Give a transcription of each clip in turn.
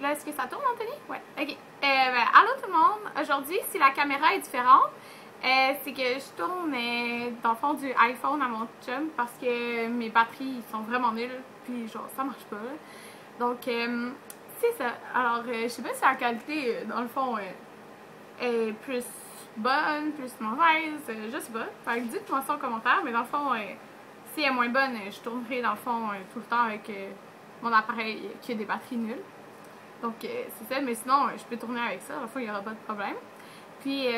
Là, est-ce que ça tourne, Anthony? Ouais, ok. Allô tout le monde! Aujourd'hui, si la caméra est différente, c'est que je tourne dans le fond du iPhone à mon chum parce que mes batteries sont vraiment nulles, puis genre ça marche pas. Donc, c'est ça. Alors, je sais pas si la qualité, dans le fond, est plus bonne, plus mauvaise, je sais pas. Fait que dites-moi ça en commentaire, mais dans le fond, si elle est moins bonne, je tournerai dans le fond tout le temps avec mon appareil qui a des batteries nulles. Donc, c'est ça, mais sinon, je peux tourner avec ça, dans le fond, il n'y aura pas de problème. Puis,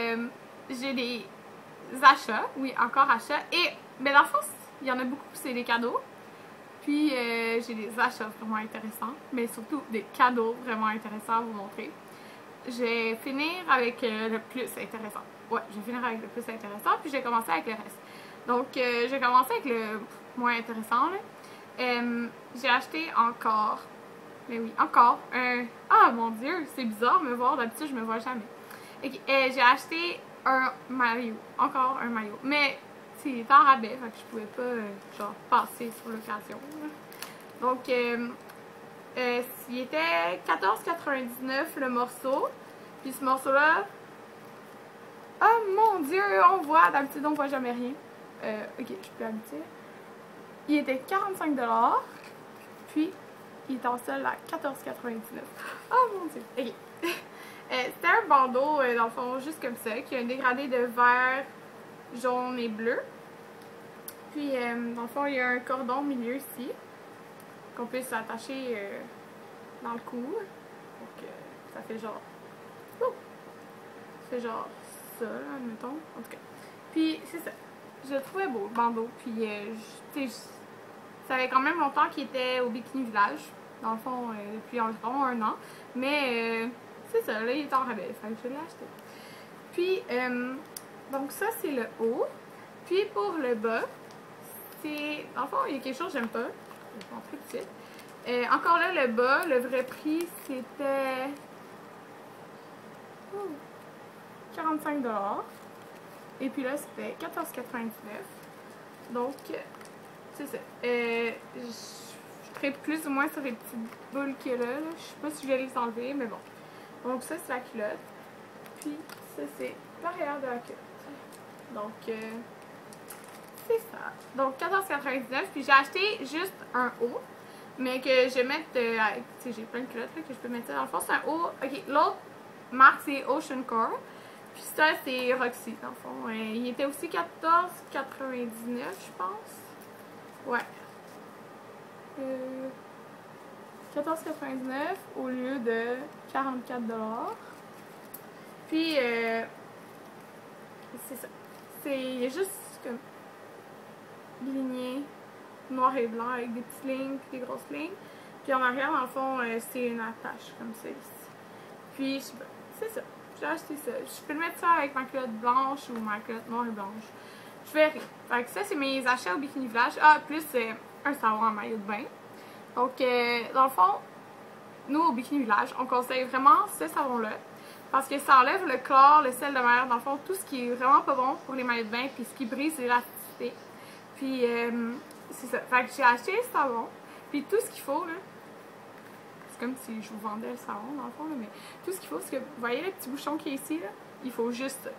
j'ai des achats, oui, encore achats, mais dans le fond, il y en a beaucoup, c'est des cadeaux. Puis, j'ai des achats vraiment intéressants, mais surtout des cadeaux vraiment intéressants à vous montrer. Je vais finir avec le plus intéressant. Ouais, je vais finir avec le plus intéressant, puis je vais commencer avec le reste. Donc, je vais commencer avec le moins intéressant, là. J'ai acheté encore, mais oui, encore un... Ah, mon Dieu, c'est bizarre de me voir, d'habitude, je me vois jamais. Okay, j'ai acheté un maillot, encore un maillot, mais c'est en rabais, fait que je pouvais pas, genre, passer sur l'occasion. Donc, il était 14,99 le morceau. Puis ce morceau-là, oh mon Dieu, on voit, d'habitude on voit jamais rien. Ok, je peux habituer. Il était 45$, puis il est en solde à 14,99$. Oh mon Dieu, ok. C'était un bandeau, dans le fond, juste comme ça, qui a un dégradé de vert, jaune et bleu. Puis, dans le fond, il y a un cordon au milieu ici, qu'on peut s'attacher dans le cou. Donc, ça fait genre... C'est genre ça, là, admettons. En tout cas. Puis, c'est ça. Je le trouvais beau, le bandeau. Puis, ça avait quand même longtemps qu'il était au Bikini Village. Dans le fond, depuis environ 1 an. Mais, c'est ça. Là, il est en rabais. Fait que je l'ai acheté. Puis, donc ça, c'est le haut. Puis, pour le bas, c'est... Dans le fond, il y a quelque chose que j'aime pas. Je vais vous montrer tout de suite. Encore là, le bas, le vrai prix, c'était... 45$. Et puis là, c'était 14,99$. Donc, c'est ça. Je traite plus ou moins sur les petites boules qu'il y a là. Je sais pas si je vais les enlever, mais bon. Donc, ça, c'est la culotte. Puis, ça, c'est l'arrière de la culotte. Donc, c'est ça. Donc, 14,99$. Puis, j'ai acheté juste un haut. Mais que je vais mettre... tu sais, j'ai plein de culottes là, que je peux mettre ça. Dans le fond, c'est un haut. Ok, l'autre marque, c'est Ocean Core. Puis ça, c'est Roxy, dans le fond. Il était aussi 14,99$, je pense. Ouais. 14,99$ au lieu de 44$. Puis, c'est ça. Il y a juste comme ligné noir et blanc avec des petites lignes puis des grosses lignes. Puis en arrière, dans le fond, c'est une attache comme ça ici. Puis, je sais pas, c'est ça. J'ai acheté ça. Je peux le mettre ça avec ma culotte blanche ou ma culotte noire et blanche. Je verrai. Fait que ça, c'est mes achats au Bikini Village. Ah, plus un savon en maillot de bain. Donc, dans le fond, nous, au Bikini Village, on conseille vraiment ce savon-là. Parce que ça enlève le chlore, le sel de mer, dans le fond, tout ce qui est vraiment pas bon pour les maillots de bain, puis ce qui brise l'élasticité. Puis, c'est ça. Fait que j'ai acheté le savon. Puis tout ce qu'il faut, là. C'est comme si je vous vendais le savon dans le fond, là, mais tout ce qu'il faut, c'est que vous voyez le petit bouchon qui est ici, là, il faut juste ça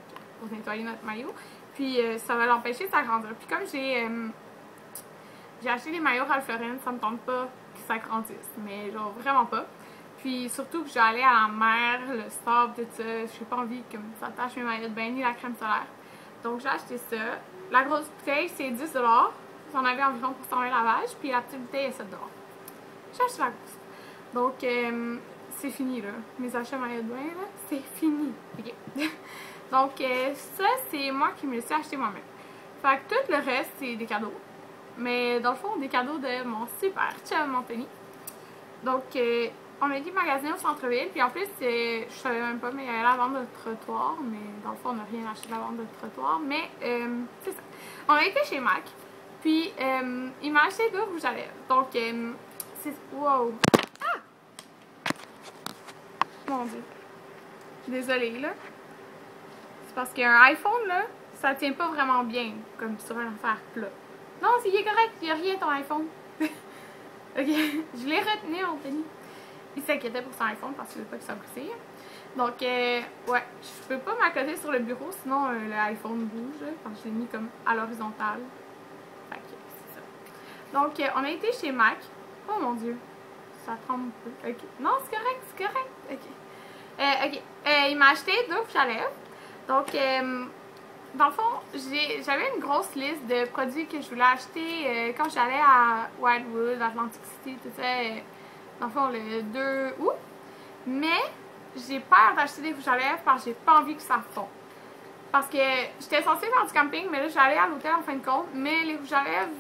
pour nettoyer notre maillot. Puis ça va l'empêcher de s'agrandir. Puis comme j'ai acheté des maillots Ralph Lauren, ça me tente pas qu'ils s'agrandissent, mais genre vraiment pas. Puis surtout que j'allais à la mer, le sable, tout ça, j'ai pas envie que ça tâche mes maillots de bain ni la crème solaire. Donc j'ai acheté ça. La grosse bouteille, c'est 10$. J'en avais environ pour 120 lavages, puis la petite bouteille est 7$. J'ai acheté la grosse. Donc, c'est fini, là. Mes achats maillot de bain, là, c'est fini. OK. Donc, ça, c'est moi qui me le suis acheté moi-même. Fait que tout le reste, c'est des cadeaux. Mais, dans le fond, des cadeaux de mon super chum Anthony. Donc, on a été magasiner au centre-ville. Puis, en plus, je savais même pas, mais il y avait la vente de trottoir. Mais, dans le fond, on n'a rien acheté de la vente de trottoir. Mais, c'est ça. On a été chez Mac. Puis, il m'a acheté deux rouges à lèvres. Donc, c'est... Wow! Mon Dieu. Désolée, là. C'est parce qu'un iPhone, là, ça tient pas vraiment bien, comme sur un affaire plat. Non, il est correct, il n'y a rien ton iPhone. Ok, je l'ai retenu, Anthony. il s'inquiétait pour son iPhone parce qu'il ne veut pas que ça brise. Donc, ouais, je peux pas m'accoter sur le bureau, sinon l'iPhone bouge, quand je l'ai mis comme à l'horizontale. Fait que c'est ça. Donc, on a été chez Mac. Oh mon dieu, ça tremble un peu. Ok, non, c'est correct, c'est correct. Ok. Ok, il m'a acheté 2 rouges à lèvres. Donc, dans le fond, j'avais une grosse liste de produits que je voulais acheter quand j'allais à Wildwood, Atlantic City, tout ça, dans le fond, le 2 août. Mais j'ai peur d'acheter des rouges à lèvres parce que j'ai pas envie que ça fonde. Parce que j'étais censée faire du camping, mais là, j'allais à l'hôtel en fin de compte. Mais les rouges à lèvres,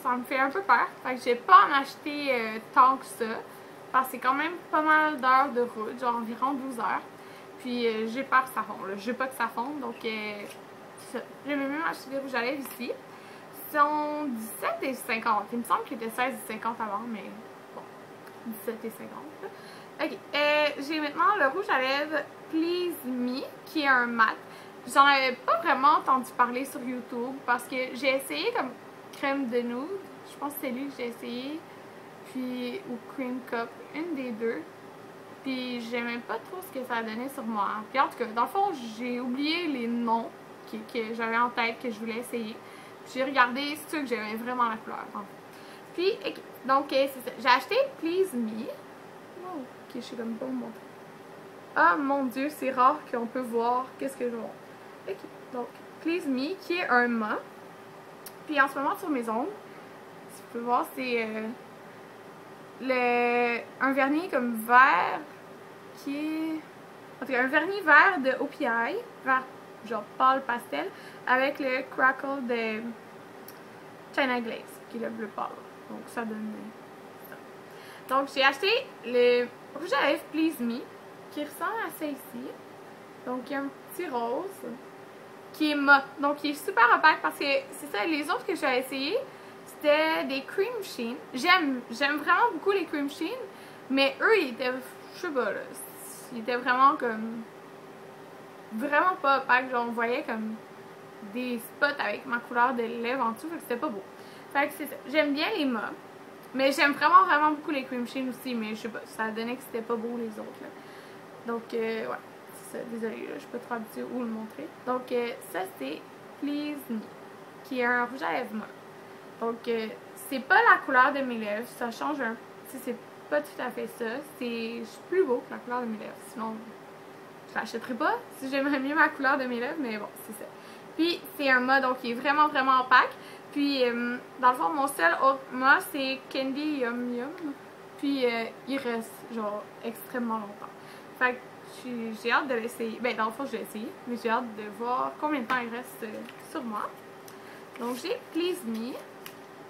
ça me fait un peu peur. Fait que j'ai pas en acheté tant que ça. Parce que c'est quand même pas mal d'heures de route, genre environ 12 heures. Puis j'ai peur que ça fonde. Je veux pas que ça fonde, donc c'est ça. J'ai même acheté des rouges à lèvres ici. Ils sont 17,50 $. Il me semble qu'ils étaient 16,50 $ avant, mais bon, 17,50 $. Ok, j'ai maintenant le rouge à lèvres Please Me, qui est un mat. J'en avais pas vraiment entendu parler sur YouTube parce que j'ai essayé comme crème de nude. Je pense que c'est lui que j'ai essayé. Puis, ou cream cup, une des deux. Puis, j'aimais pas trop ce que ça donnait sur moi. Puis, en tout cas, dans le fond, j'ai oublié les noms que j'avais en tête, que je voulais essayer. Puis, j'ai regardé ceux que j'aimais vraiment la couleur. Puis, donc, c'est ça. J'ai acheté Please Me. Oh, ok, je sais comme pas où montrer. Ah, mon Dieu, c'est rare qu'on peut voir qu'est-ce que je vois. Ok, donc, Please Me, qui est un mat. Puis, en ce moment, sur mes ongles, tu peux voir, c'est un vernis comme vert qui est... En tout cas, un vernis vert de OPI, vert genre pâle pastel, avec le crackle de China Glaze, qui est le bleu pâle. Donc ça donne ça. Donc j'ai acheté le rouge à lèvres Please Me, qui ressemble à ça ici. Donc il y a un petit rose, qui est mat. Donc il est super opaque parce que c'est ça, les autres que j'ai essayé, c'était des cream sheen. J'aime vraiment beaucoup les cream sheen, mais eux, ils étaient, je sais pas, là, ils étaient vraiment comme, vraiment pas opaques. Genre, on voyait comme des spots avec ma couleur de lèvres en dessous, fait que c'était pas beau. Fait que c'est ça. J'aime bien les mats, mais j'aime vraiment beaucoup les cream sheen aussi, mais je sais pas, ça donnait que c'était pas beau les autres, là. Donc, ouais, c'est ça. Désolée, là, je suis pas trop habituée où le montrer. Donc, ça, c'est Please Me, qui est un rouge à lèvres mat. Donc, c'est pas la couleur de mes lèvres, ça change un peu. C'est pas tout à fait ça. C'est plus beau que la couleur de mes lèvres. Sinon, je l'achèterais pas si j'aimerais mieux ma couleur de mes lèvres, mais bon, c'est ça. Puis, c'est un mat donc qui est vraiment opaque. Puis, dans le fond, mon seul autre mat, c'est Candy Yum Yum. Puis, il reste, genre, extrêmement longtemps. Fait que j'ai hâte de l'essayer. Ben, dans le fond, je vais essayer, mais j'ai hâte de voir combien de temps il reste sur moi. Donc, j'ai Please Me,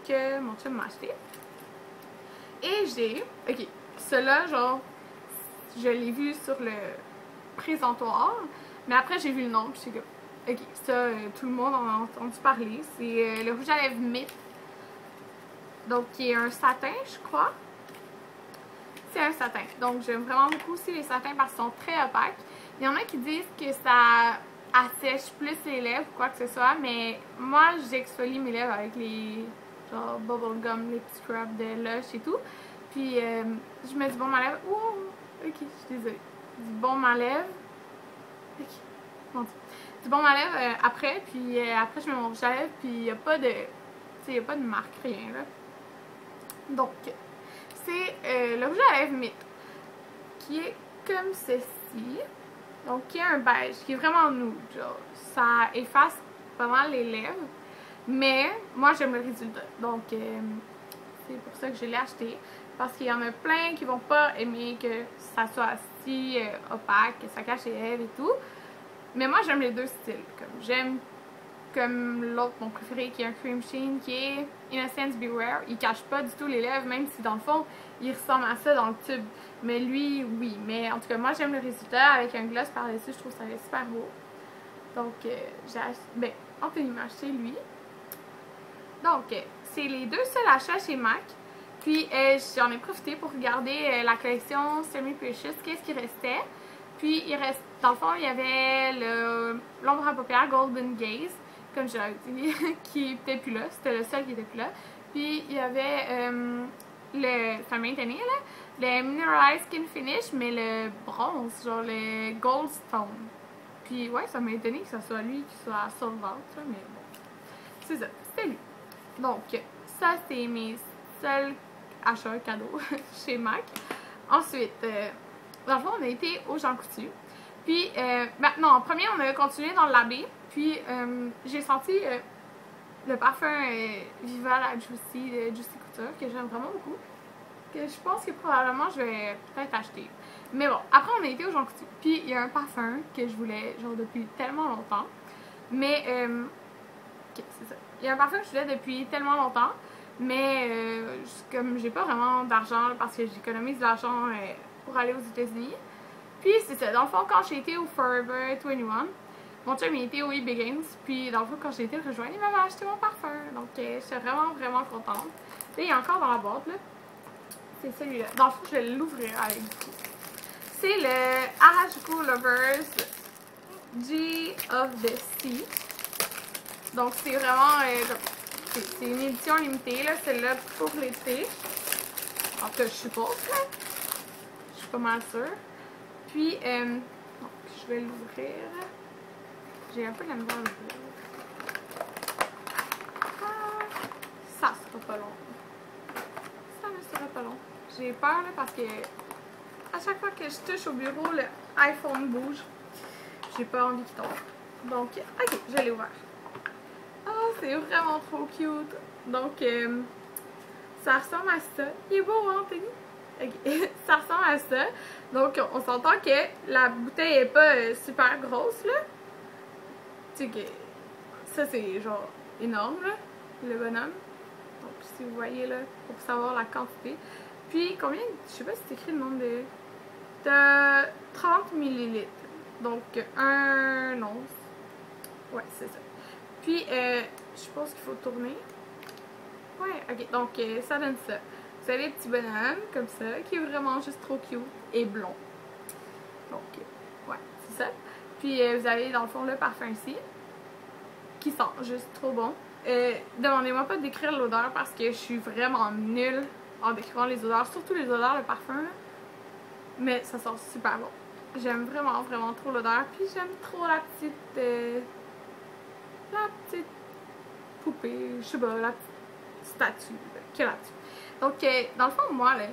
que mon chum m'a acheté. Et j'ai, ok, cela genre, je l'ai vu sur le présentoir, mais après j'ai vu le nom, puis j'ai comme, ok, ça, tout le monde en a entendu parler. C'est le rouge à lèvres Myth, donc qui est un satin, je crois. C'est un satin, donc j'aime vraiment beaucoup aussi les satins parce qu'ils sont très opaques. Il y en a qui disent que ça assèche plus les lèvres ou quoi que ce soit, mais moi j'exfolie mes lèvres avec les genre bubblegum, les petits scrubs de Lush et tout. Puis je mets du baume à lèvres. Wow! Ok, je suis désolée. Du baume à lèvres. Ok, mon Dieu. Du baume à lèvres après, puis après je mets mon rouge à lèvres, puis il n'y a pas de. Tu sais, il n'y a pas de marque, rien là. Donc, c'est le rouge à lèvres Myth, qui est comme ceci. Donc, qui est un beige, qui est vraiment nude. Genre, ça efface pas mal les lèvres. Mais moi j'aime le résultat, donc c'est pour ça que je l'ai acheté, parce qu'il y en a plein qui vont pas aimer que ça soit si opaque, que ça cache les lèvres et tout. Mais moi j'aime les deux styles, comme j'aime comme l'autre, mon préféré, qui est un cream sheen, qui est Innocence Beware. Il cache pas du tout les lèvres, même si dans le fond il ressemble à ça dans le tube. Mais lui, oui. Mais en tout cas, moi j'aime le résultat avec un gloss par-dessus, je trouve ça super beau. Donc j'ai acheté, ben Anthony m'a acheté lui. Donc, c'est les deux seuls achats chez Mac. Puis, j'en ai profité pour regarder la collection Semi Precious, qu'est-ce qui restait. Puis, il reste, dans le fond, il y avait l'ombre à paupières Golden Gaze, comme je l'avais dit, qui n'était plus là. C'était le seul qui était plus là. Puis, il y avait le, ça maintenait là, le Mineralized Skin Finish, mais le bronze, genre le Goldstone. Puis ouais, ça m'a étonné que ce soit lui qui soit à sold out, mais bon. C'est ça, c'était lui. Donc, ça, c'est mes seuls achats cadeaux chez MAC. Ensuite, dans le fond, on a été au Jean Coutu. Puis, non, en premier, on a continué dans le labé. Puis, j'ai senti le parfum Viva la Juicy de Juicy Couture, que j'aime vraiment beaucoup. Que je pense que probablement, je vais peut-être acheter. Mais bon, après, on a été au Jean Coutu. Puis, il y a un parfum que je voulais, genre, depuis tellement longtemps. Mais, ok, c'est ça. Il y a un parfum que je voulais depuis tellement longtemps. Mais, comme j'ai pas vraiment d'argent, parce que j'économise de l'argent pour aller aux États-Unis. Puis, c'est ça. Dans le fond, quand j'ai été au Forever 21, mon chum, il était au eBay Games. Puis, dans le fond, quand j'ai été le rejoindre, il m'avait acheté mon parfum. Donc, je suis vraiment, vraiment contente. Là, il est encore dans la boîte, là. C'est celui-là. Dans le fond, je vais l'ouvrir avec vous. C'est le Harajuku Lovers G of the Sea. Donc, c'est vraiment... c'est une édition limitée, là. Celle-là pour l'été. En tout cas, je suppose, là. Je suis pas mal sûre. Puis, donc, je vais l'ouvrir. J'ai un peu de la misère à l'ouvrir. Ah, ça sera pas long. Ça ne sera pas long. J'ai peur, là, parce que à chaque fois que je touche au bureau, le iPhone bouge. J'ai pas envie qu'il tombe. Donc, ok, je l'ai ouvert. Oh, c'est vraiment trop cute. Donc, ça ressemble à ça. Il est beau, hein, Tony? Ok, ça ressemble à ça. Donc, on s'entend que la bouteille est pas super grosse, là. Tu sais que ça, c'est genre énorme, là, le bonhomme. Donc, si vous voyez, là, pour savoir la quantité. Puis, combien, je sais pas si c'est écrit le nombre de 30 ml. Donc, un once. Ouais, c'est ça. Puis, je pense qu'il faut tourner. Ouais, ok. Donc, ça donne ça. Vous avez des petits bonhommes, comme ça, qui est vraiment juste trop cute et blond. Donc, ouais, c'est ça. Puis, vous avez, dans le fond, le parfum ici, qui sent juste trop bon. Demandez-moi pas de décrire l'odeur parce que je suis vraiment nulle en décrivant les odeurs, surtout les odeurs, le parfum, là. Mais ça sent super bon. J'aime vraiment, vraiment trop l'odeur. Puis j'aime trop la petite poupée, je sais pas, la petite statue qu'il y a là-dessus. Donc, dans le fond, moi, là,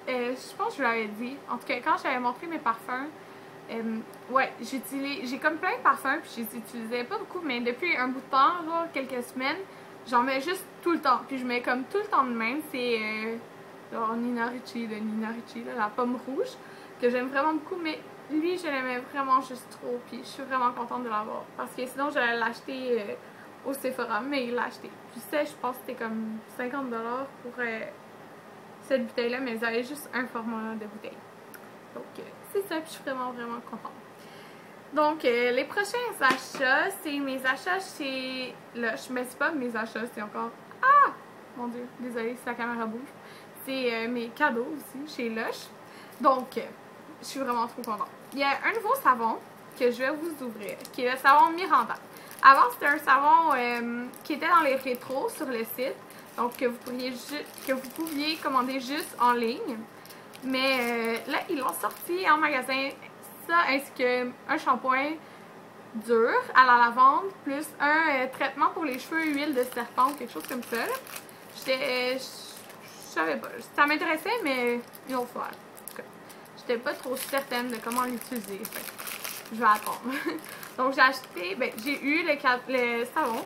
je pense que je vous l'avais dit. En tout cas, quand j'avais montré mes parfums, ouais, j'ai comme plein de parfums, puis je les utilisais pas beaucoup, mais depuis un bout de temps, genre quelques semaines, j'en mets juste tout le temps. Puis je mets comme tout le temps de même. C'est genre Nina Ricci de Nina Ricci, là, la pomme rouge, que j'aime vraiment beaucoup, mais lui, je l'aimais vraiment juste trop, puis je suis vraiment contente de l'avoir. Parce que sinon, j'allais l'acheter au Sephora, mais il l'a acheté. Puis ça, je pense que c'était comme 50$ pour cette bouteille-là, mais ils avaient juste un format de bouteille. Donc, c'est ça, puis je suis vraiment, vraiment contente. Donc, les prochains achats, c'est mes achats chez Lush. Mais c'est pas mes achats, c'est encore... Ah! Mon Dieu, désolée si la caméra bouge. C'est mes cadeaux aussi chez Lush. Donc, je suis vraiment trop contente. Il y a un nouveau savon que je vais vous ouvrir, qui est le savon Miranda. Avant, c'était un savon qui était dans les rétros sur le site. Donc, que vous pouviez commander juste en ligne. Mais là, ils l'ont sorti en magasin, ça, ainsi qu'un shampoing dur à la lavande, plus un traitement pour les cheveux, huile de serpent, quelque chose comme ça. Je savais pas. Ça m'intéressait, mais ils l'ont fait. En tout cas, j'étais pas trop certaine de comment l'utiliser. Je vais attendre. Donc, j'ai acheté, j'ai eu le savon.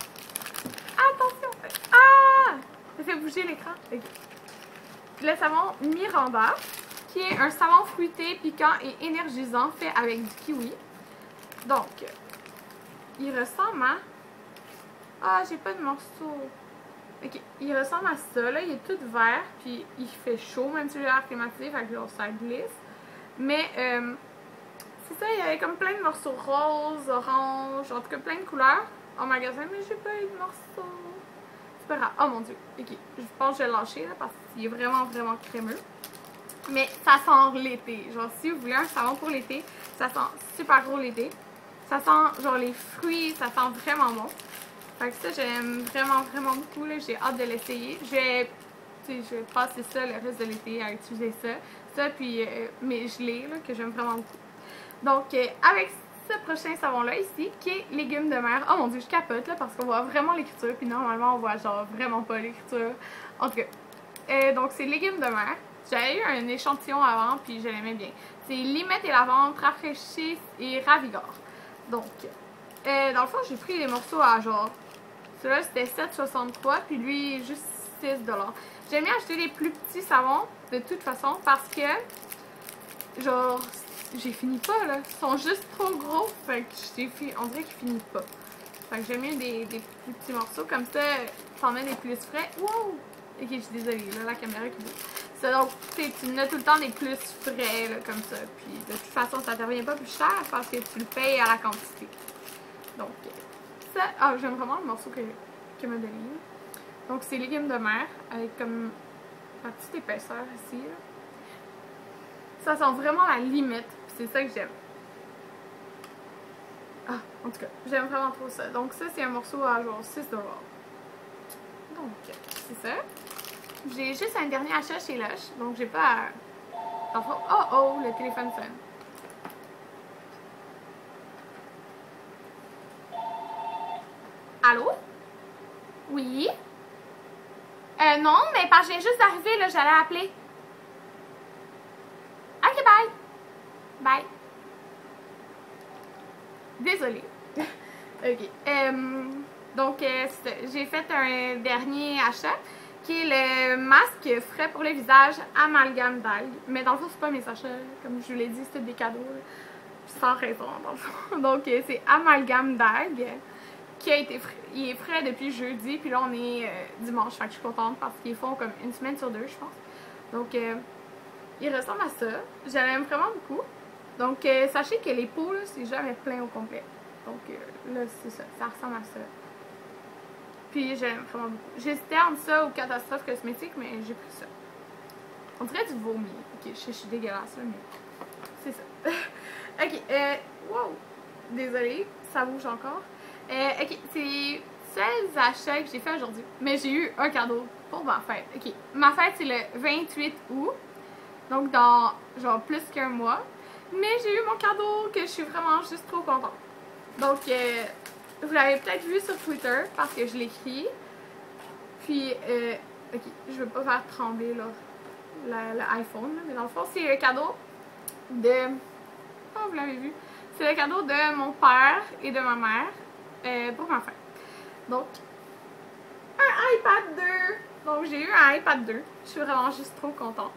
Attention! Ah! Ça fait bouger l'écran. Okay. Le savon Miranda, qui est un savon fruité, piquant et énergisant fait avec du kiwi. Donc, il ressemble à... Ah, j'ai pas de morceau. Ok, il ressemble à ça, là. Il est tout vert, puis il fait chaud, même si j'ai l'air climatisé, fait que ça glisse. Mais, c'est ça, il y avait comme plein de morceaux roses, orange, en tout cas plein de couleurs en magasin, mais j'ai pas eu de morceaux. C'est pas grave. Oh mon Dieu. Ok, je pense que je vais le lâcher, là, parce qu'il est vraiment, vraiment crémeux. Mais ça sent l'été. Genre, si vous voulez un savon pour l'été, ça sent super gros l'été. Ça sent, genre, les fruits, ça sent vraiment bon. Fait que ça, j'aime vraiment, vraiment beaucoup, là. J'ai hâte de l'essayer. Je vais passer ça le reste de l'été à utiliser ça. ça, puis mes gelées, là, que j'aime vraiment beaucoup. Donc, avec ce prochain savon-là ici, qui est légumes de mer. Oh mon dieu, je capote, là, parce qu'on voit vraiment l'écriture, puis normalement, on voit genre vraiment pas l'écriture. En tout cas, donc c'est légumes de mer. J'avais eu un échantillon avant, puis je l'aimais bien. C'est limette et lavande, rafraîchisse et ravigore. Donc, dans le fond, j'ai pris les morceaux à genre... Celui-là, c'était 7,63, puis lui, juste 6$. J'aime bien acheter les plus petits savons, de toute façon, parce que, genre, j'ai fini pas, là. Ils sont juste trop gros, fait que on dirait qu'ils finissent pas. Fait que j'aime bien des plus petits morceaux, comme ça, t'en mets des plus frais. Wow! Ok, je suis désolée, là, la caméra qui bouge. Ça, donc, tu en as tout le temps des plus frais, là, comme ça. Puis, de toute façon, ça te revient pas plus cher parce que tu le payes à la quantité. Donc, ça... Ah, j'aime vraiment le morceau que m'a donné. Donc, c'est légumes de mer, avec comme la petite épaisseur ici, là. Ça sent vraiment la limite, c'est ça que j'aime. Ah, en tout cas, j'aime vraiment trop ça. Donc, ça, c'est un morceau à genre 6$. Donc, c'est ça. J'ai juste un dernier achat chez Lush, donc j'ai pas à... Oh, le téléphone sonne. Allô? Oui? Non, mais parce que je viens juste d'arriver, là, j'allais appeler. Ok, bye! Bye! Désolée. Ok. Donc, j'ai fait un dernier achat qui est le masque frais pour le visage amalgame d'algues. Mais dans le fond, c'est pas mes achats. Comme je vous l'ai dit, c'est des cadeaux. Sans raison, dans le fond. Donc, c'est amalgame d'algues qui a été frais. Il est frais depuis jeudi. Puis là, on est dimanche. Fait que je suis contente parce qu'ils font comme une semaine sur deux, je pense. Donc, il ressemble à ça. Je l'aime vraiment beaucoup. Donc, sachez que les pots, c'est jamais plein au complet. Donc, là, c'est ça. Ça ressemble à ça. Puis, j'aime vraiment beaucoup. J'hésitais entre ça ou catastrophe cosmétique, mais j'ai pris ça. On dirait du vomi. Ok, je suis dégueulasse, là, mais c'est ça. Ok, wow. Désolée, ça bouge encore. Ok, c'est 16 achats que j'ai fait aujourd'hui. Mais j'ai eu un cadeau pour ma fête. Ok, ma fête, c'est le 28 août. Donc, dans, genre, plus qu'un mois. Mais j'ai eu mon cadeau que je suis vraiment juste trop contente. Donc, vous l'avez peut-être vu sur Twitter parce que je l'écris. Puis, ok, je veux pas faire trembler l'iPhone, mais dans le fond, c'est le cadeau de... Oh, vous l'avez vu. C'est le cadeau de mon père et de ma mère pour ma fête. Donc, un iPad 2. Donc, j'ai eu un iPad 2. Je suis vraiment juste trop contente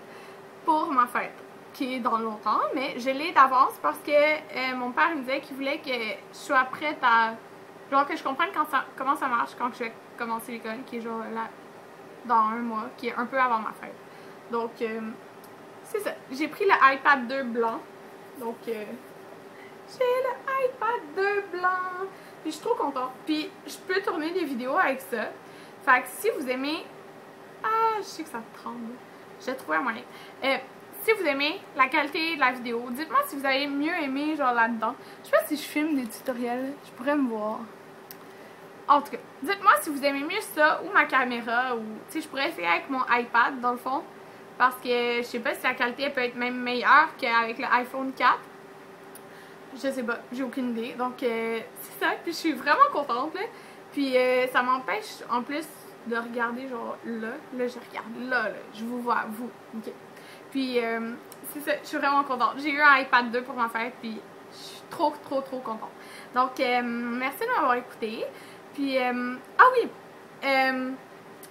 pour ma fête, qui est dans longtemps, mais je l'ai d'avance parce que mon père me disait qu'il voulait que je sois prête à... Genre que je comprenne comment ça marche quand je vais commencer l'école, qui est genre là, dans un mois, qui est un peu avant ma fête. Donc, c'est ça. J'ai pris le iPad 2 blanc. Donc, j'ai le iPad 2 blanc. Puis, je suis trop contente. Puis, je peux tourner des vidéos avec ça. Fait que si vous aimez... Ah, je sais que ça tremble. J'ai trouvé un moyen. Si vous aimez la qualité de la vidéo, dites-moi si vous avez mieux aimé genre là-dedans. Je sais pas si je filme des tutoriels, je pourrais me voir. En tout cas, dites-moi si vous aimez mieux ça ou ma caméra ou tu sais, je pourrais essayer avec mon iPad dans le fond parce que je sais pas si la qualité peut être même meilleure qu'avec le iPhone 4. Je sais pas, j'ai aucune idée. Donc c'est ça, puis je suis vraiment contente là. Puis ça m'empêche en plus de regarder genre là je regarde là, je vous vois vous. OK. Puis, c'est ça, je suis vraiment contente. J'ai eu un iPad 2 pour ma fête, puis je suis trop contente. Donc, merci de m'avoir écouté. Puis, ah oui,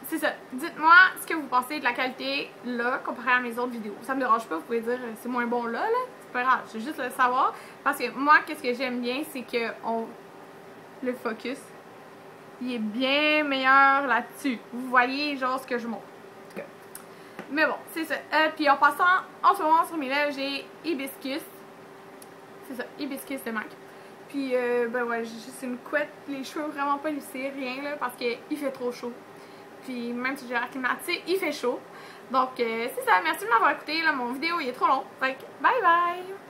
c'est ça. Dites-moi ce que vous pensez de la qualité là, comparé à mes autres vidéos. Ça me dérange pas, vous pouvez dire c'est moins bon là. C'est pas grave, je veux juste le savoir. Parce que moi, qu'est-ce que j'aime bien, c'est que le focus, il est bien meilleur là-dessus. Vous voyez, genre, ce que je montre. Mais bon, c'est ça. Puis en passant, en ce moment sur mes lèvres, j'ai Hibiscus. C'est ça, Hibiscus de MAC. Puis, ben ouais, j'ai juste une couette, les cheveux vraiment pas lissés, rien là, parce qu'il fait trop chaud. Puis même si j'ai la climatisé, il fait chaud. Donc, c'est ça. Merci de m'avoir écouté. Là, mon vidéo il est trop long. Fait que, bye bye!